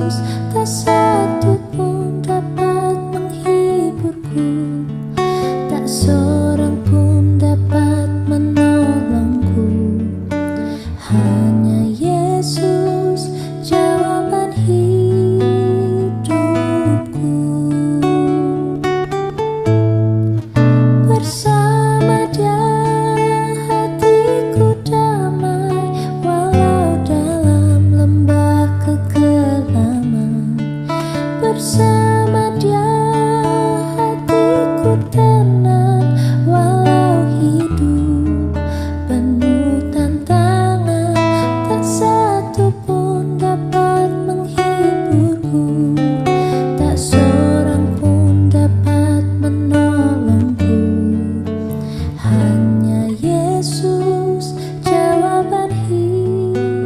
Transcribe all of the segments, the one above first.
Yesus, tak satu pun dapat menghiburku, tak seorang pun dapat menolongku. Hanya Yesus jawaban hidupku. Bersama Dia hatiku damai, walau dalam lembah kekelaman. Bersama Dia hatiku tenang, walau hidup penuh tantangan. Tak satu pun dapat menghiburku, tak seorang pun dapat menolongku. Hanya Yesus jawaban hidupku.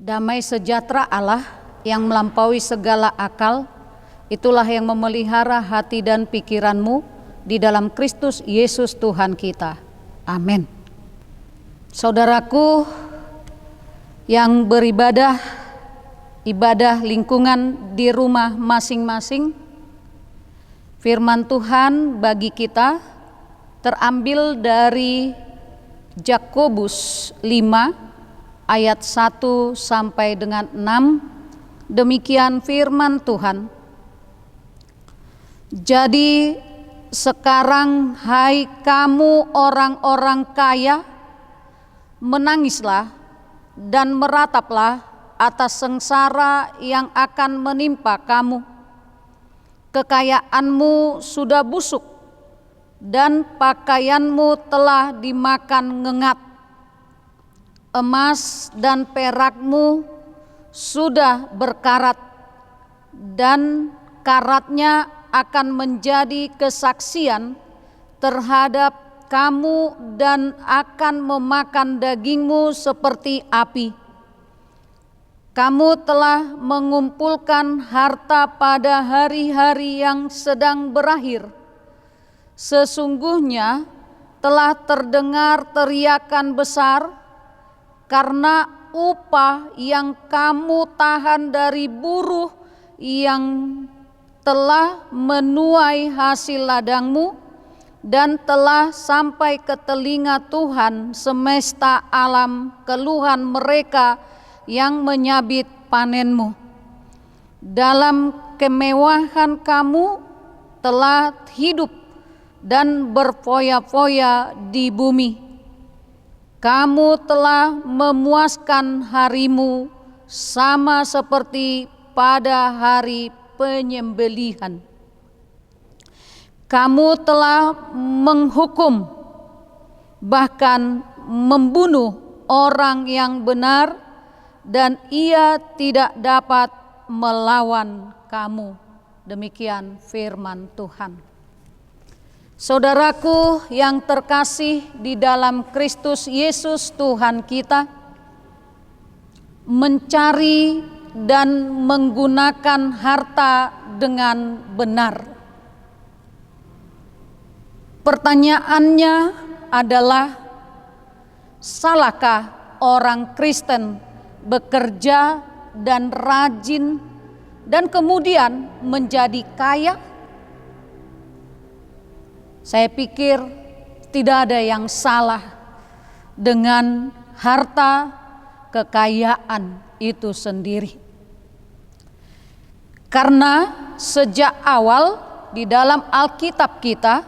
Damai sejahtera Allah yang melampaui segala akal, itulah yang memelihara hati dan pikiranmu di dalam Kristus Yesus Tuhan kita. Amin. Saudaraku yang beribadah, ibadah lingkungan di rumah masing-masing, firman Tuhan bagi kita terambil dari Yakobus 5 ayat 1 sampai dengan 6. Demikian firman Tuhan. Jadi sekarang hai kamu orang-orang kaya, menangislah dan merataplah atas sengsara yang akan menimpa kamu. Kekayaanmu sudah busuk dan pakaianmu telah dimakan ngengat. Emas dan perakmu sudah berkarat, dan karatnya akan menjadi kesaksian terhadap kamu dan akan memakan dagingmu seperti api. Kamu telah mengumpulkan harta pada hari-hari yang sedang berakhir. Sesungguhnya telah terdengar teriakan besar, karena upah yang kamu tahan dari buruh yang telah menuai hasil ladangmu dan telah sampai ke telinga Tuhan semesta alam keluhan mereka yang menyabit panenmu. Dalam kemewahan kamu telah hidup dan berfoya-foya di bumi. Kamu telah memuaskan harimu sama seperti pada hari penyembelihan. Kamu telah menghukum, bahkan membunuh orang yang benar, dan ia tidak dapat melawan kamu. Demikian firman Tuhan. Saudaraku yang terkasih di dalam Kristus Yesus Tuhan kita, mencari dan menggunakan harta dengan benar. Pertanyaannya adalah, salahkah orang Kristen bekerja dan rajin dan kemudian menjadi kaya? Saya pikir tidak ada yang salah dengan harta kekayaan itu sendiri. Karena sejak awal di dalam Alkitab kita,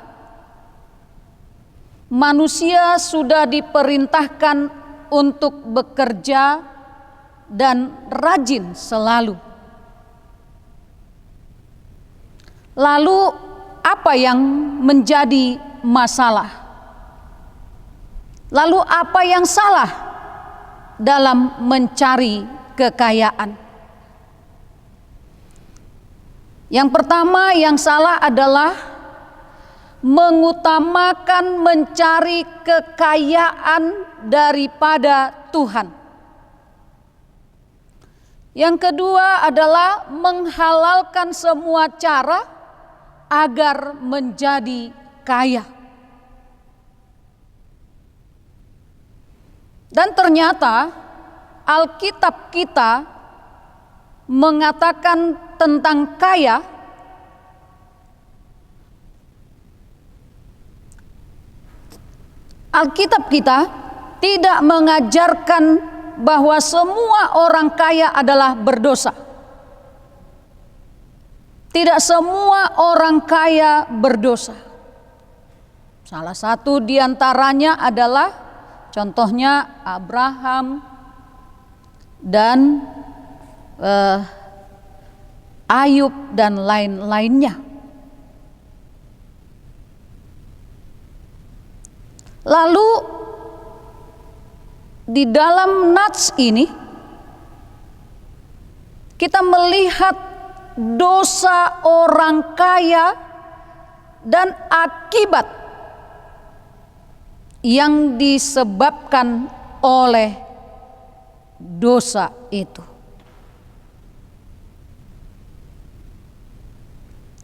manusia sudah diperintahkan untuk bekerja dan rajin selalu. Lalu apa yang menjadi masalah? Lalu apa yang salah dalam mencari kekayaan? Yang pertama yang salah adalah mengutamakan mencari kekayaan daripada Tuhan. Yang kedua adalah menghalalkan semua cara agar menjadi kaya. Dan ternyata Alkitab kita mengatakan tentang kaya Alkitab kita tidak mengajarkan bahwa semua orang kaya adalah berdosa. Tidak semua orang kaya berdosa. Salah satu di antaranya adalah contohnya Abraham dan Ayub dan lain-lainnya. Lalu di dalam nats ini kita melihat dosa orang kaya dan akibat yang disebabkan oleh dosa itu.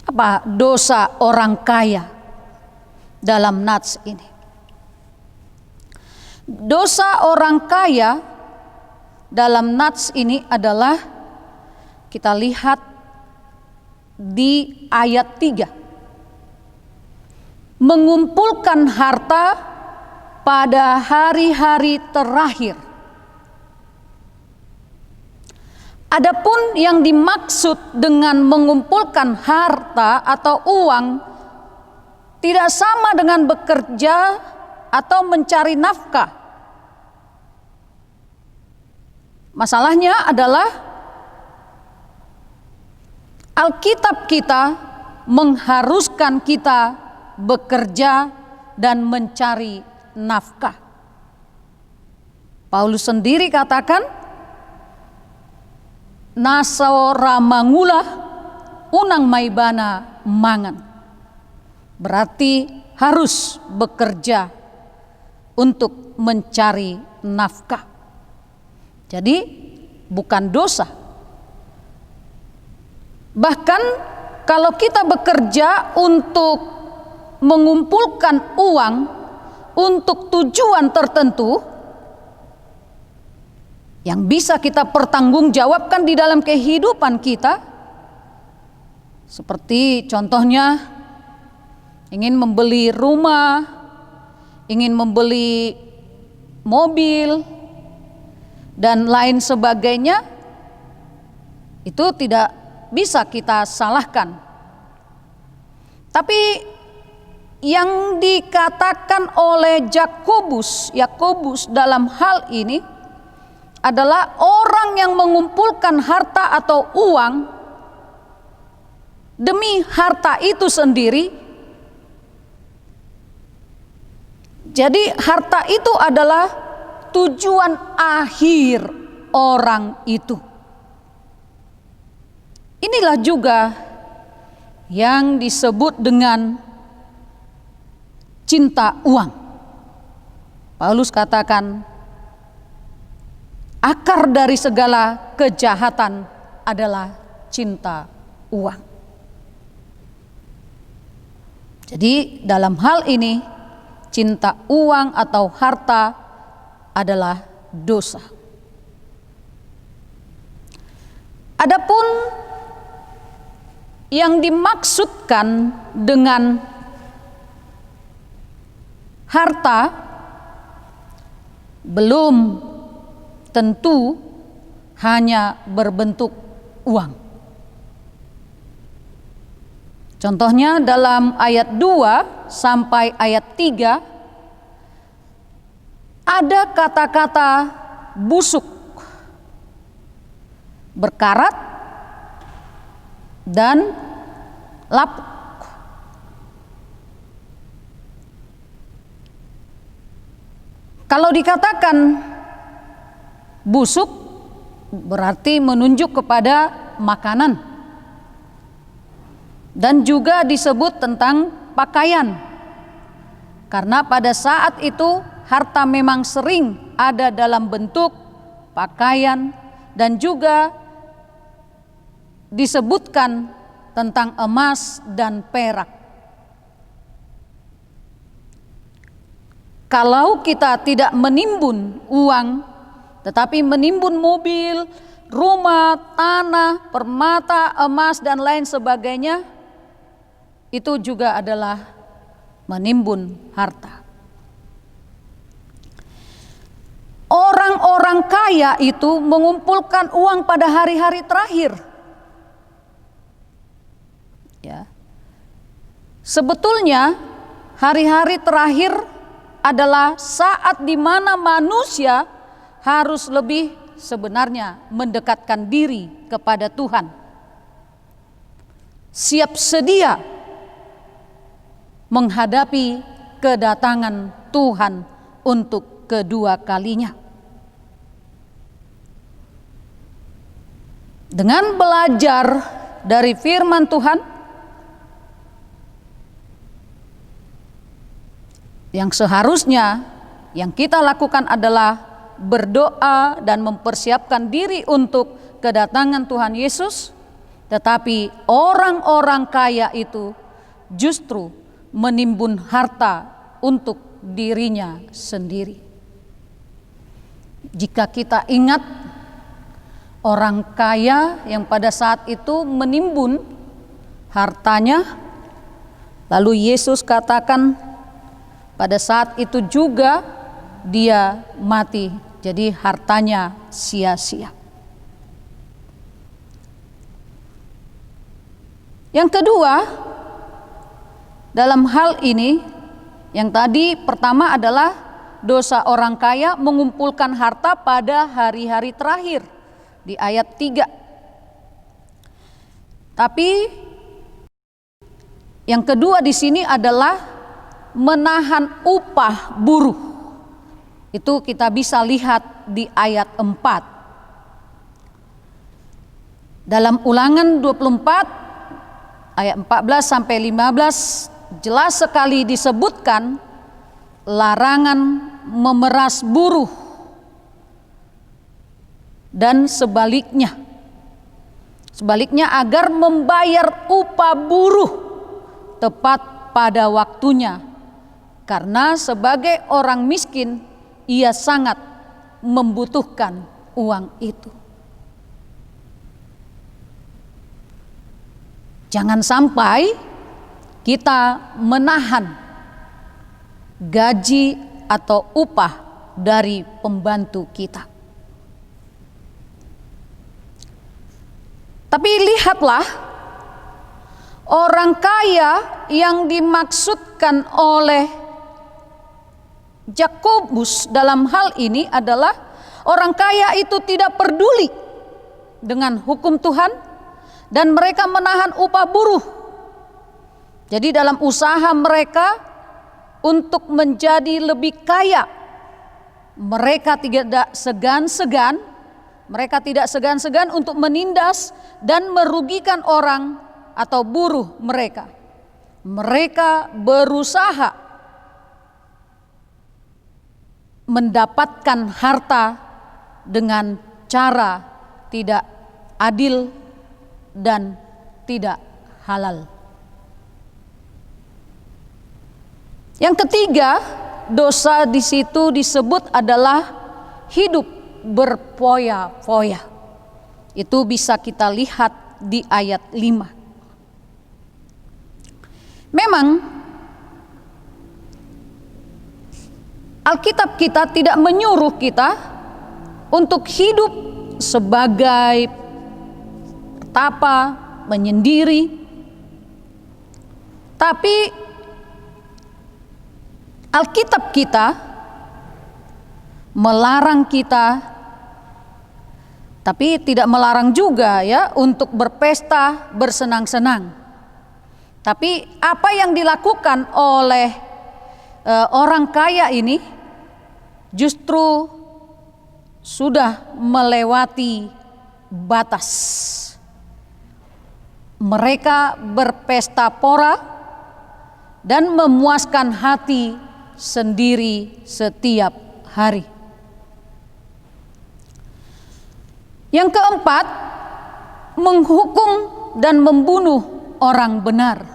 Apa dosa orang kaya dalam nats ini? Dosa orang kaya dalam nats ini adalah kita lihat di ayat 3. Mengumpulkan harta pada hari-hari terakhir. Adapun yang dimaksud dengan mengumpulkan harta atau uang tidak sama dengan bekerja atau mencari nafkah. Masalahnya adalah Alkitab kita mengharuskan kita bekerja dan mencari nafkah. Paulus sendiri katakan, nasora mangulah unang maibana mangan. Berarti harus bekerja untuk mencari nafkah. Jadi bukan dosa. Bahkan kalau kita bekerja untuk mengumpulkan uang untuk tujuan tertentu yang bisa kita pertanggungjawabkan di dalam kehidupan kita, seperti contohnya ingin membeli rumah, ingin membeli mobil dan lain sebagainya, itu tidak bisa kita salahkan. Tapi yang dikatakan oleh Yakobus dalam hal ini adalah orang yang mengumpulkan harta atau uang demi harta itu sendiri. Jadi harta itu adalah tujuan akhir orang itu. Inilah juga yang disebut dengan cinta uang. Paulus katakan, akar dari segala kejahatan adalah cinta uang. Jadi dalam hal ini cinta uang atau harta adalah dosa. Adapun yang dimaksudkan dengan harta belum tentu hanya berbentuk uang. Contohnya dalam ayat 2 sampai ayat 3 ada kata-kata busuk, berkarat, dan lapuk. Kalau dikatakan busuk berarti menunjuk kepada makanan. Dan juga disebut tentang pakaian. Karena pada saat itu harta memang sering ada dalam bentuk pakaian dan juga disebutkan tentang emas dan perak. Kalau kita tidak menimbun uang, tetapi menimbun mobil, rumah, tanah, permata, emas, dan lain sebagainya, itu juga adalah menimbun harta. Orang-orang kaya itu mengumpulkan uang pada hari-hari terakhir. Ya. Sebetulnya hari-hari terakhir adalah saat di mana manusia harus lebih sebenarnya mendekatkan diri kepada Tuhan. Siap sedia menghadapi kedatangan Tuhan untuk kedua kalinya. Dengan belajar dari firman Tuhan, yang seharusnya yang kita lakukan adalah berdoa dan mempersiapkan diri untuk kedatangan Tuhan Yesus. Tetapi orang-orang kaya itu justru menimbun harta untuk dirinya sendiri. Jika kita ingat orang kaya yang pada saat itu menimbun hartanya, lalu Yesus katakan pada saat itu juga dia mati, jadi hartanya sia-sia. Yang kedua, dalam hal ini, yang tadi pertama adalah dosa orang kaya mengumpulkan harta pada hari-hari terakhir di ayat 3. Tapi yang kedua di sini adalah menahan upah buruh. Itu kita bisa lihat di ayat 4. Dalam Ulangan 24 ayat 14 sampai 15 jelas sekali disebutkan larangan memeras buruh dan sebaliknya. Sebaliknya agar membayar upah buruh tepat pada waktunya. Karena sebagai orang miskin, ia sangat membutuhkan uang itu. Jangan sampai kita menahan gaji atau upah dari pembantu kita. Tapi lihatlah, orang kaya yang dimaksudkan oleh Yakobus dalam hal ini adalah orang kaya itu tidak peduli dengan hukum Tuhan dan mereka menahan upah buruh. Jadi dalam usaha mereka untuk menjadi lebih kaya, mereka tidak segan-segan untuk menindas dan merugikan orang atau buruh mereka. Mereka berusaha mendapatkan harta dengan cara tidak adil dan tidak halal. Yang ketiga, dosa di situ disebut adalah hidup berfoya-foya. Itu bisa kita lihat di ayat 5. Memang Alkitab kita tidak menyuruh kita untuk hidup sebagai pertapa, menyendiri. Tapi Alkitab kita melarang kita, tapi tidak melarang juga ya untuk berpesta, bersenang-senang. Tapi apa yang dilakukan oleh orang kaya ini justru sudah melewati batas. Mereka berpesta pora dan memuaskan hati sendiri setiap hari. Yang keempat, menghukum dan membunuh orang benar.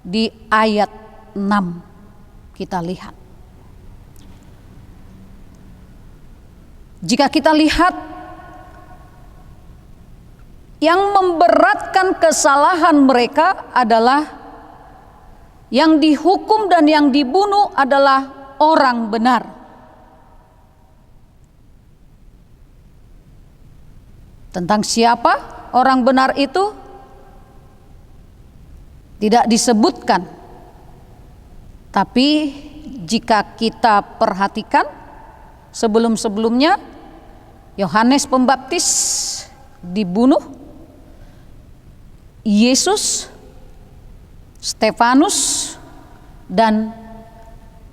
Di ayat 6 kita lihat. Jika kita lihat yang memberatkan kesalahan mereka adalah yang dihukum dan yang dibunuh adalah orang benar. Tentang siapa orang benar itu tidak disebutkan. Tapi jika kita perhatikan sebelum-sebelumnya, Yohanes Pembaptis dibunuh, Yesus, Stefanus, dan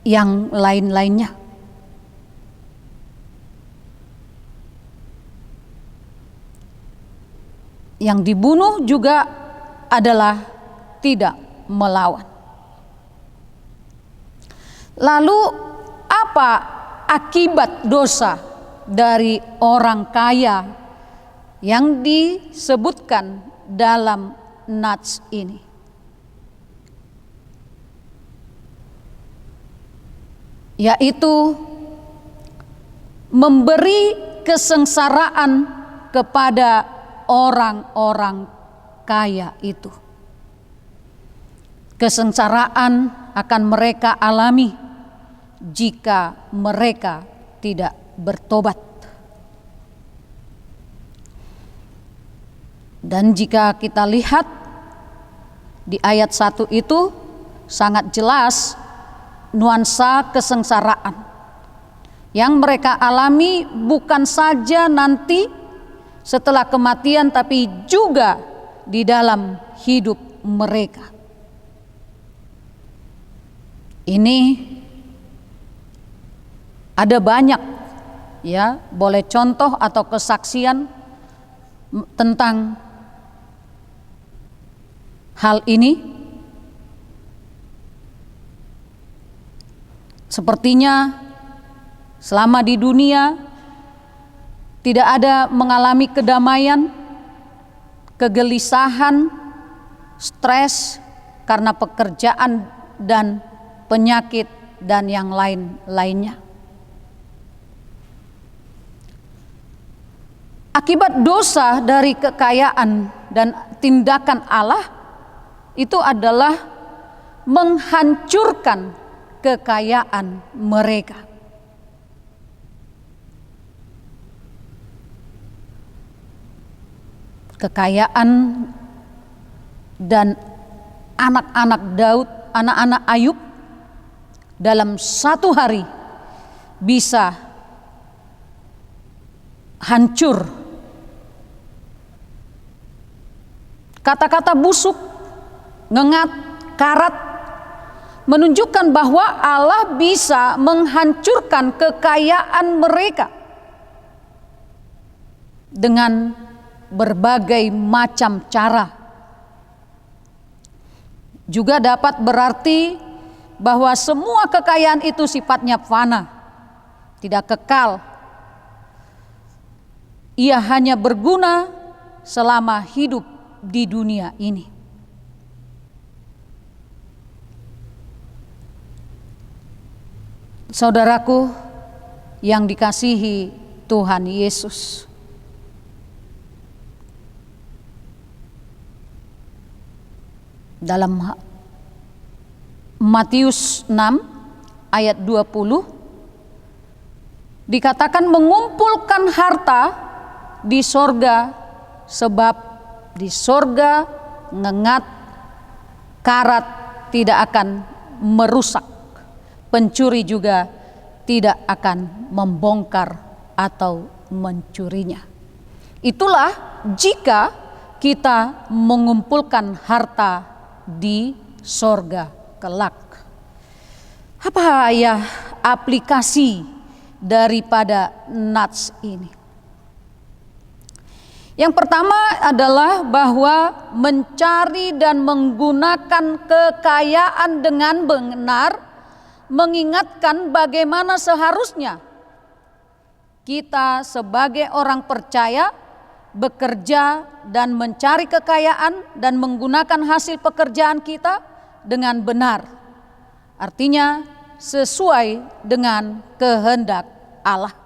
yang lain-lainnya. Yang dibunuh juga adalah tidak melawan. Lalu apa akibat dosa dari orang kaya yang disebutkan dalam nats ini? Yaitu memberi kesengsaraan kepada orang-orang kaya itu. Kesengsaraan akan mereka alami jika mereka tidak bertobat. Dan jika kita lihat di ayat 1 itu sangat jelas nuansa kesengsaraan yang mereka alami bukan saja nanti setelah kematian, tapi juga di dalam hidup mereka. Ini ada banyak, ya, boleh contoh atau kesaksian tentang hal ini. Sepertinya selama di dunia tidak ada mengalami kedamaian, kegelisahan, stres karena pekerjaan dan penyakit dan yang lain-lainnya. Akibat dosa dari kekayaan dan tindakan Allah itu adalah menghancurkan kekayaan mereka. Kekayaan dan anak-anak Daud, anak-anak Ayub dalam satu hari bisa hancur. Kata-kata busuk, ngengat, karat menunjukkan bahwa Allah bisa menghancurkan kekayaan mereka dengan berbagai macam cara. Juga dapat berarti bahwa semua kekayaan itu sifatnya fana, tidak kekal. Ia hanya berguna selama hidup di dunia ini. Saudaraku yang dikasihi Tuhan Yesus, dalam Matius 6 ayat 20 dikatakan mengumpulkan harta di sorga, sebab di sorga ngengat, karat tidak akan merusak, pencuri juga tidak akan membongkar atau mencurinya. Itulah jika kita mengumpulkan harta di sorga kelak. Apa ya aplikasi daripada nats ini? Yang pertama adalah bahwa mencari dan menggunakan kekayaan dengan benar mengingatkan bagaimana seharusnya kita sebagai orang percaya bekerja dan mencari kekayaan dan menggunakan hasil pekerjaan kita dengan benar. Artinya sesuai dengan kehendak Allah.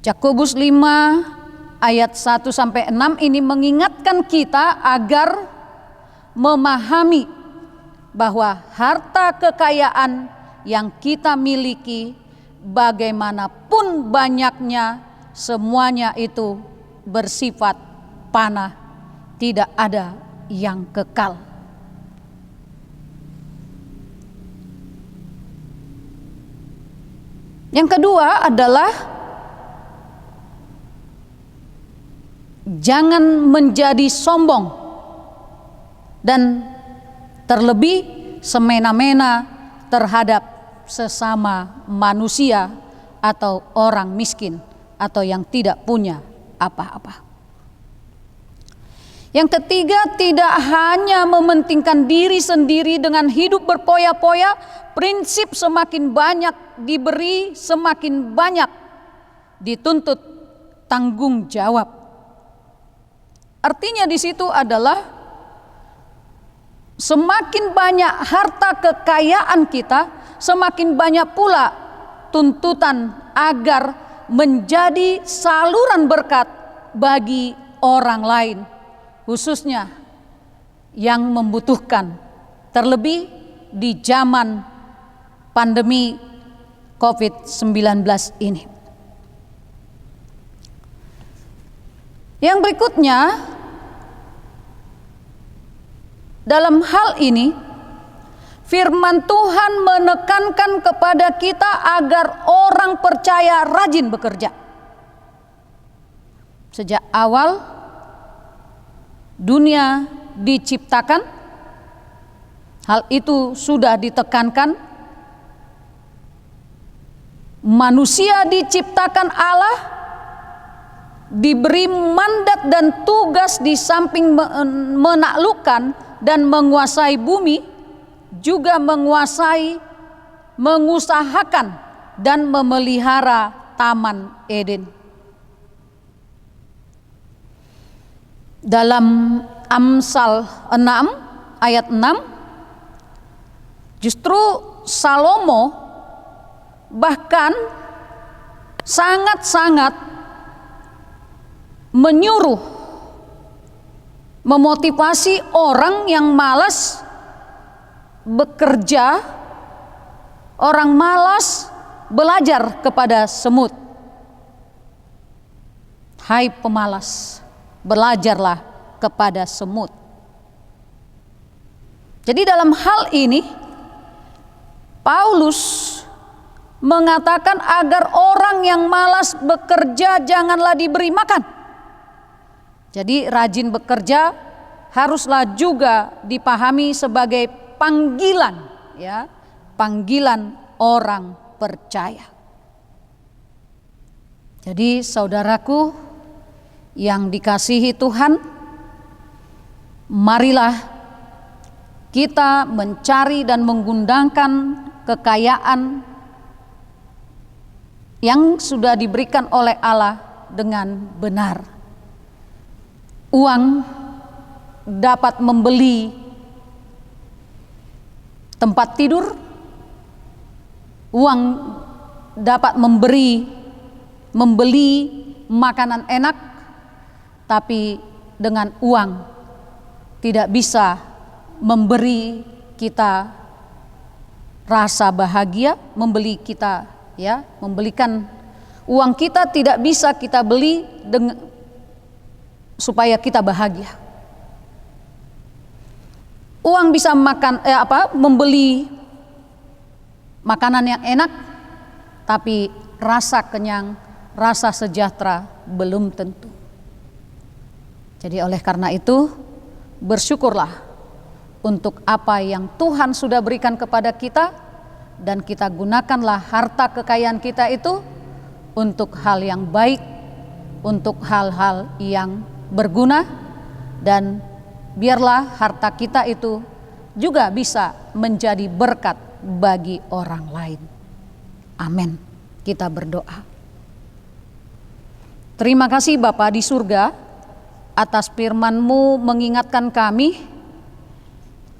Yakobus 5 ayat 1 sampai 6 ini mengingatkan kita agar memahami bahwa harta kekayaan yang kita miliki bagaimanapun banyaknya, semuanya itu bersifat panah, tidak ada yang kekal. Yang kedua adalah jangan menjadi sombong dan terlebih semena-mena terhadap sesama manusia atau orang miskin atau yang tidak punya apa-apa. Yang ketiga, tidak hanya mementingkan diri sendiri dengan hidup berpoya-poya, prinsip semakin banyak diberi, semakin banyak dituntut tanggung jawab. Artinya di situ adalah semakin banyak harta kekayaan kita, semakin banyak pula tuntutan agar menjadi saluran berkat bagi orang lain, khususnya yang membutuhkan, terlebih di zaman pandemi COVID-19 ini. Yang berikutnya, dalam hal ini firman Tuhan menekankan kepada kita agar orang percaya rajin bekerja. Sejak awal dunia diciptakan, hal itu sudah ditekankan. Manusia diciptakan Allah, diberi mandat dan tugas di samping menaklukkan dan menguasai bumi, juga menguasai, mengusahakan dan memelihara Taman Eden. Dalam Amsal 6 ayat 6, justru Salomo bahkan sangat-sangat menyuruh, memotivasi orang yang malas bekerja, orang malas belajar kepada semut. Hai pemalas, belajarlah kepada semut. Jadi dalam hal ini Paulus mengatakan agar orang yang malas bekerja janganlah diberi makan. Jadi rajin bekerja haruslah juga dipahami sebagai panggilan, ya, panggilan orang percaya. Jadi saudaraku yang dikasihi Tuhan, marilah kita mencari dan menggunakan kekayaan yang sudah diberikan oleh Allah dengan benar. Uang dapat membeli tempat tidur, uang dapat membeli makanan enak, tapi dengan uang tidak bisa memberi kita rasa bahagia, membeli kita, ya, membelikan uang kita tidak bisa kita beli supaya kita bahagia. Uang bisa membeli makanan yang enak, tapi rasa kenyang, rasa sejahtera belum tentu. Jadi oleh karena itu, bersyukurlah untuk apa yang Tuhan sudah berikan kepada kita, dan kita gunakanlah harta kekayaan kita itu untuk hal yang baik, untuk hal-hal yang berguna, dan biarlah harta kita itu juga bisa menjadi berkat bagi orang lain. Amin. Kita berdoa. Terima kasih Bapa di surga atas firman-Mu mengingatkan kami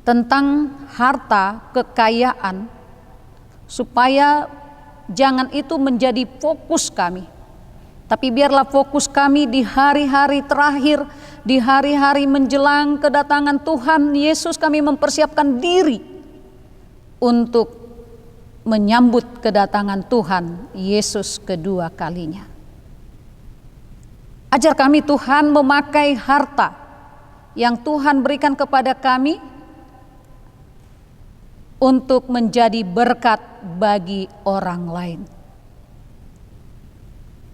tentang harta kekayaan, supaya jangan itu menjadi fokus kami, Tapi biarlah fokus kami di hari-hari terakhir, di hari-hari menjelang kedatangan Tuhan Yesus, kami mempersiapkan diri untuk menyambut kedatangan Tuhan Yesus kedua kalinya. Ajar kami Tuhan memakai harta yang Tuhan berikan kepada kami untuk menjadi berkat bagi orang lain.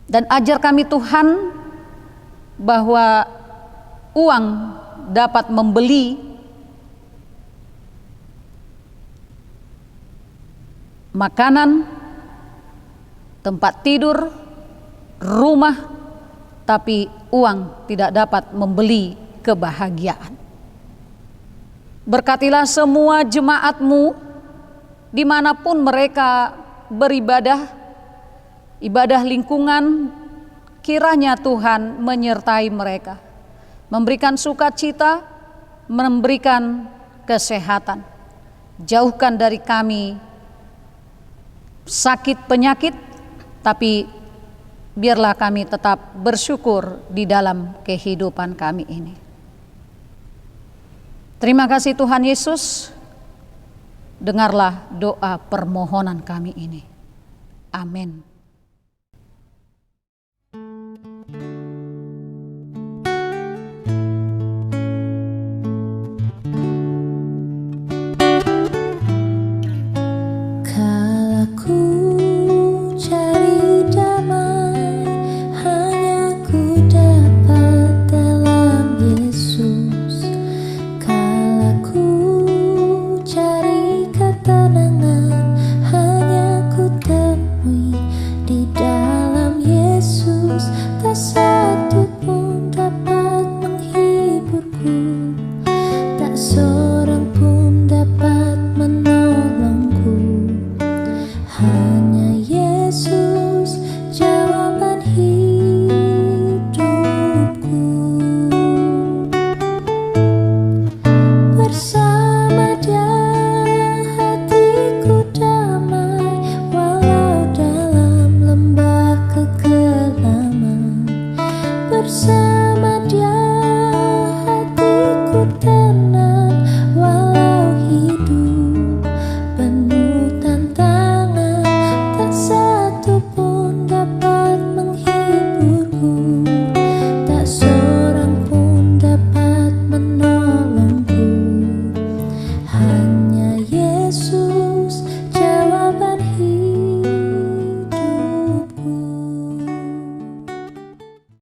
Dan ajar kami Tuhan bahwa uang dapat membeli makanan, tempat tidur, rumah, tapi uang tidak dapat membeli kebahagiaan. Berkatilah semua jemaat-Mu dimanapun mereka beribadah, ibadah lingkungan, kiranya Tuhan menyertai mereka, memberikan sukacita, memberikan kesehatan. Jauhkan dari kami sakit penyakit, tapi biarlah kami tetap bersyukur di dalam kehidupan kami ini. Terima kasih Tuhan Yesus, dengarlah doa permohonan kami ini. Amin. Bersama Dia hatiku tenang.